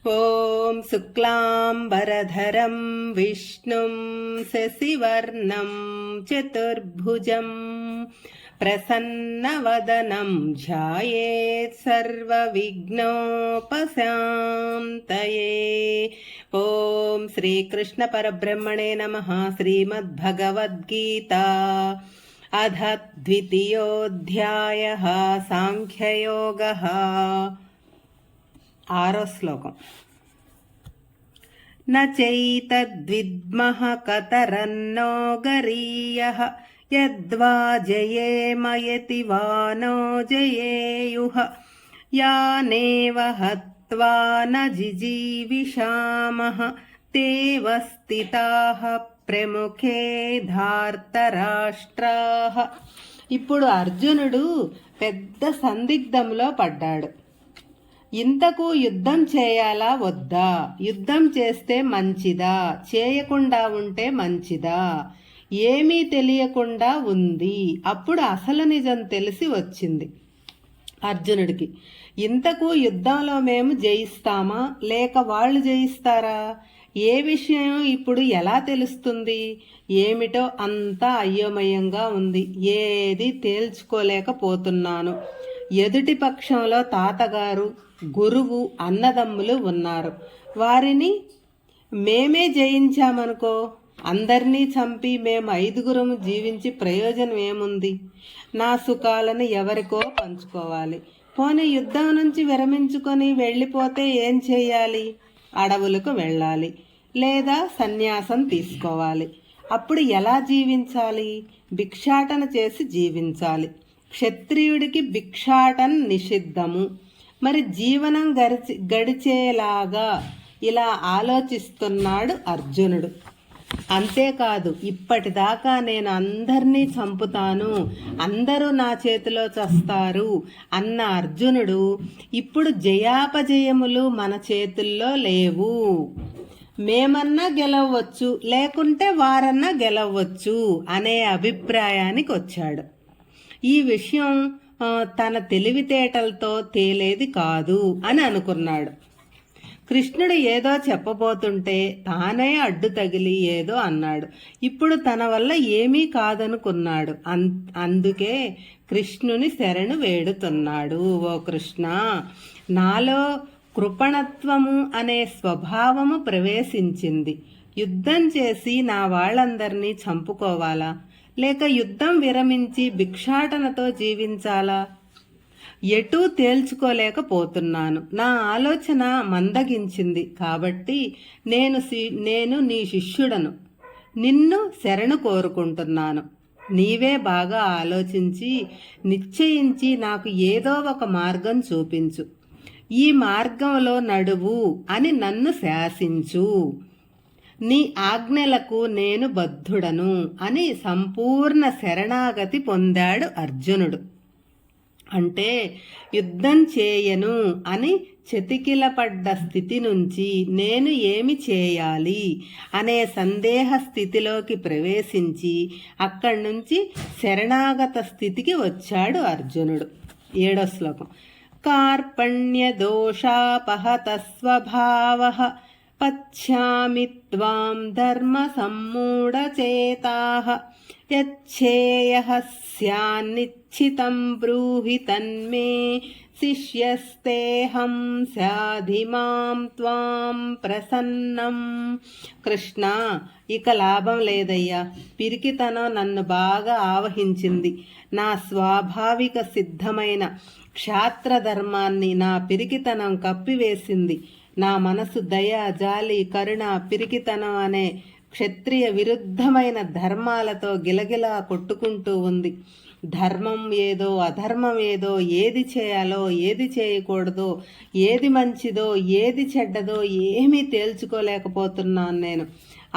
ఓం శుక్లాంబరధరం విష్ణుం శశివర్ణం చతుర్భుజం ప్రసన్నవదనం ధ్యాయేత్ సర్వవిఘ్నోపశాంతయే. ఓం శ్రీకృష్ణ పరబ్రహ్మణే నమః. శ్రీమద్భగవద్గీత అథ ద్వితీయోऽధ్యాయః సాంఖ్యయోగః. 6వ శ్లోకం. న చైతద్విద్మః కతరన్నో గరీయః యద్వా జయేమయతి వా నో జయేయుః యానేవ హత్వా న జిజీవిషామః తేవ స్థితాః ప్రముఖే ధార్తరాష్ట్రాః. ఇప్పుడు అర్జునుడు పెద్ద సందిగ్ధంలో పడ్డాడు. ఇంతకు యుద్ధం చేయాలా వద్దా? యుద్ధం చేస్తే మంచిదా, చేయకుండా ఉంటే మంచిదా? ఏమీ తెలియకుండా ఉంది. అప్పుడు అసలు నిజం తెలిసి వచ్చింది అర్జునుడికి. ఇంతకు యుద్ధంలో మేము జయిస్తామా లేక వాళ్ళు జయిస్తారా? ఏ విషయం ఇప్పుడు ఎలా తెలుస్తుంది? ఏమిటో అంతా అయోమయంగా ఉంది. ఏది తేల్చుకోలేకపోతున్నాను. ఎదుటి పక్షంలో తాతగారు, గురువు, అన్నదమ్ములు ఉన్నారు. వారిని మేమే జయించామనుకో, అందరినీ చంపి మేము 5గురం జీవించి ప్రయోజనం ఏముంది? నా సుఖాలను ఎవరికో పంచుకోవాలి. పోనీ యుద్ధం నుంచి విరమించుకొని వెళ్ళిపోతే ఏం చేయాలి? అడవులకు వెళ్ళాలి లేదా సన్యాసం తీసుకోవాలి. అప్పుడు ఎలా జీవించాలి? భిక్షాటన చేసి జీవించాలి. క్షత్రియుడికి భిక్షాటన నిషిద్ధము. మరి జీవనం గడిచేలాగా ఇలా ఆలోచిస్తున్నాడు అర్జునుడు. అంతేకాదు, ఇప్పటిదాకా నేను అందరినీ చంపుతాను, అందరూ నా చేతిలో చస్తారు అన్న అర్జునుడు ఇప్పుడు జయాపజయములు మన చేతుల్లో లేవు, మేమన్నా గెలవచ్చు లేకుంటే వారన్నా గెలవచ్చు అనే అభిప్రాయానికి వచ్చాడు. ఈ విషయం తన తెలివితేటలతో తేలేది కాదు అని అనుకున్నాడు. కృష్ణుడు ఏదో చెప్పబోతుంటే తానే అడ్డు తగిలి ఏదో అన్నాడు. ఇప్పుడు తన వల్ల ఏమీ కాదనుకున్నాడు. అందుకే కృష్ణుని శరణు వేడుతున్నాడు. ఓ కృష్ణ, నాలో కృపణత్వము అనే స్వభావము ప్రవేశించింది. యుద్ధం చేసి నా వాళ్ళందరినీ చంపుకోవాలా లేక యుద్ధం విరమించి భిక్షాటనతో జీవించాలా? ఎటూ తేల్చుకోలేకపోతున్నాను. నా ఆలోచన మందగించింది. కాబట్టి నేను నీ శిష్యుడను, నిన్ను శరణు కోరుకుంటున్నాను. నీవే బాగా ఆలోచించి నిశ్చయించి నాకు ఏదో ఒక మార్గం చూపించు. ఈ మార్గంలో నడువు అని నన్ను శాసించు. నీ ఆజ్ఞలకు నేను బద్ధుడను అని సంపూర్ణ శరణాగతి పొందాడు అర్జునుడు. అంటే యుద్ధం చేయను అని చతికిలపడ్డ స్థితి నుంచి నేను ఏమి చేయాలి అనే సందేహ స్థితిలోకి ప్రవేశించి అక్కడి నుంచి శరణాగత స్థితికి వచ్చాడు అర్జునుడు. 7వ శ్లోకం. కార్పణ్య దోషాపహత స్వభావః పశ్యామి త్వాం ధర్మ సమ్మూఢచేతాః యచ్ఛేయః స్యాన్నిశ్చితం బ్రూహి తన్మే శిష్యస్తేహం సాధిమాం త్వాం ప్రసన్నం. కృష్ణ, ఇక లాభం లేదయ్యా. పిరికితనం నన్ను బాగా ఆవహించింది. నా స్వాభావిక సిద్ధమైన క్షాత్రధర్మాన్ని నా పిరికితనం కప్పివేసింది. నా మనసు దయ, జాలి, కరుణ, పిరికితనం అనే క్షత్రియ విరుద్ధమైన ధర్మాలతో గిలగిలా కొట్టుకుంటూ ఉంది. ధర్మం ఏదో అధర్మం ఏదో, ఏది చేయాలో ఏది చేయకూడదో, ఏది మంచిదో ఏది చెడ్డదో ఏమీ తేల్చుకోలేకపోతున్నాను నేను.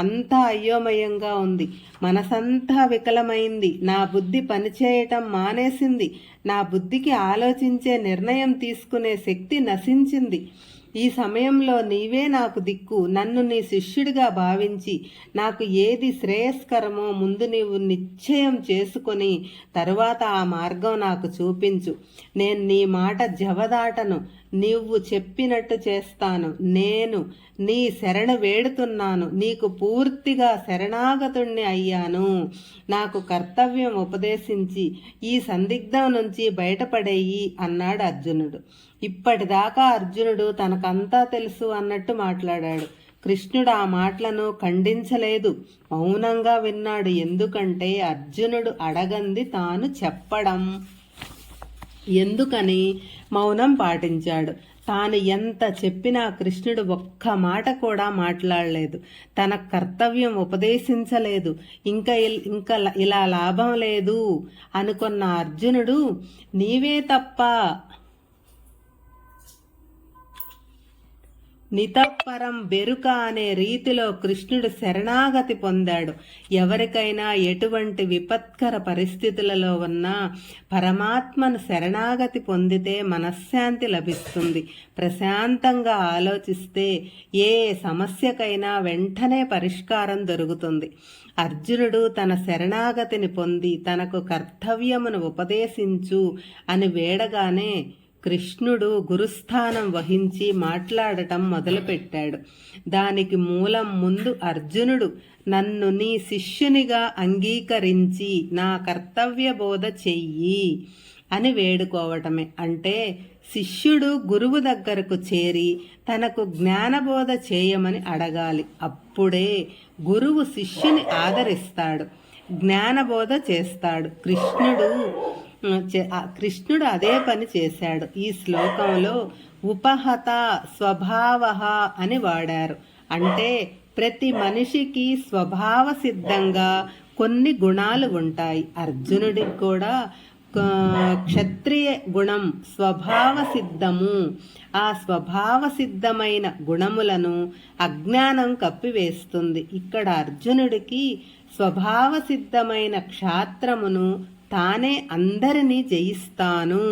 అంతా అయోమయంగా ఉంది. మనసంతా వికలమైంది. నా బుద్ధి పనిచేయటం మానేసింది. నా బుద్ధికి ఆలోచించే నిర్ణయం తీసుకునే శక్తి నశించింది. ఈ సమయంలో నీవే నాకు దిక్కు. నన్ను నీ శిష్యుడిగా భావించి నాకు ఏది శ్రేయస్కరమో ముందు నీవు నిశ్చయం చేసుకొని తరువాత ఆ మార్గం నాకు చూపించు. నేను నీ మాట జవదాటను. నువ్వు చెప్పినట్టు చేస్తాను. నేను నీ శరణు వేడుతున్నాను. నీకు పూర్తిగా శరణాగతుణ్ణి అయ్యాను. నాకు కర్తవ్యం ఉపదేశించి ఈ సందిగ్ధం నుంచి బయటపడేయి అన్నాడు అర్జునుడు. ఇప్పటిదాకా అర్జునుడు తనకంతా తెలుసు అన్నట్టు మాట్లాడాడు. కృష్ణుడు ఆ మాటలను ఖండించలేదు, మౌనంగా విన్నాడు. ఎందుకంటే అర్జునుడు అడగంది తాను చెప్పడం. ఎందుకని మౌనం పాటించాడు. తాను ఎంత చెప్పినా కృష్ణుడు ఒక్క మాట కూడా మాట్లాడలేదు. తన కర్తవ్యం ఉపదేశించలేదు. ఇంకా ఇలా లాభం లేదు అనుకున్న అర్జునుడు నీవే తప్ప నితపరం బెరుక అనే రీతిలో కృష్ణుడు శరణాగతి పొందాడు. ఎవరికైనా ఎటువంటి విపత్కర పరిస్థితులలో ఉన్నా పరమాత్మను శరణాగతి పొందితే మనశ్శాంతి లభిస్తుంది. ప్రశాంతంగా ఆలోచిస్తే ఏ సమస్యకైనా వెంటనే పరిష్కారం దొరుకుతుంది. అర్జునుడు తన శరణాగతిని పొంది తనకు కర్తవ్యమును ఉపదేశించు అని వేడగానే కృష్ణుడు గురుస్థానం వహించి మాట్లాడటం మొదలుపెట్టాడు. దానికి మూలం ముందు అర్జునుడు నన్ను నీ శిష్యునిగా అంగీకరించి నా కర్తవ్య బోధ చెయ్యి అని వేడుకోవటమే. అంటే శిష్యుడు గురువు దగ్గరకు చేరి తనకు జ్ఞానబోధ చేయమని అడగాలి. అప్పుడే గురువు శిష్యుని ఆదరిస్తాడు, జ్ఞానబోధ చేస్తాడు. కృష్ణుడు అదే పని చేశాడు. ఈ శ్లోకంలో ఉపహత స్వభావ అని వాడారు. అంటే ప్రతి మనిషికి స్వభావ సిద్ధంగా కొన్ని గుణాలు ఉంటాయి. అర్జునుడికి కూడా క్షత్రియ గుణం స్వభావ సిద్ధము. ఆ స్వభావ సిద్ధమైన గుణములను అజ్ఞానం కప్పివేస్తుంది. ఇక్కడ అర్జునుడికి స్వభావ సిద్ధమైన క్షాత్రమును తానే అందరినీ జయిస్తాను